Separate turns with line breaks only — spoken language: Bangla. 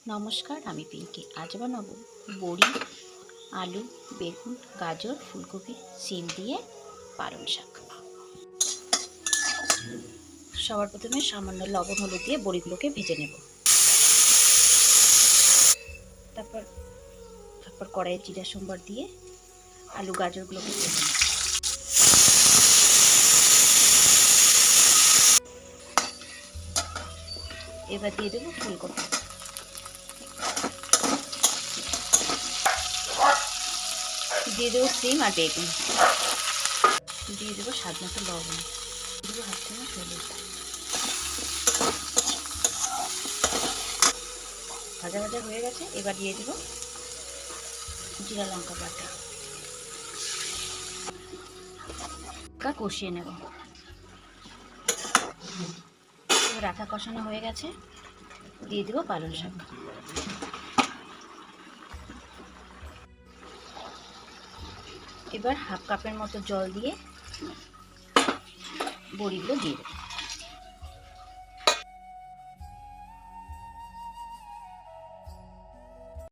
নমস্কার, আমি পিঙ্কি। আজ বানাবো বড়ি, আলু, বেগুন, গাজর, ফুলকপি, সিম দিয়ে পালং শাক। সবার প্রথমে সামান্য লবণ হলুদ দিয়ে বড়িগুলোকে ভেজে নেব। তারপর কড়াইয়ে জিরা সম্বার দিয়ে আলু গাজরগুলোকে ভেজে নেব। এবার দিয়ে দেবো ফুলকপি, দিয়ে দেবো সিম আর বেগুন, দিয়ে দেবো স্বাদ মতো লবণ, দেবো হাফ চামচ হলুদ। ভাজা ভাজা হয়ে গেছে, এবার দিয়ে দেবো জিরা লঙ্কা বাটা, কষিয়ে নেব। এবার আটা কষানো হয়ে গেছে, দিয়ে দেবো পালং শাক। এবার হাফ কাপের মতো জল দিয়ে বড়িগুলো দিয়ে দেবো।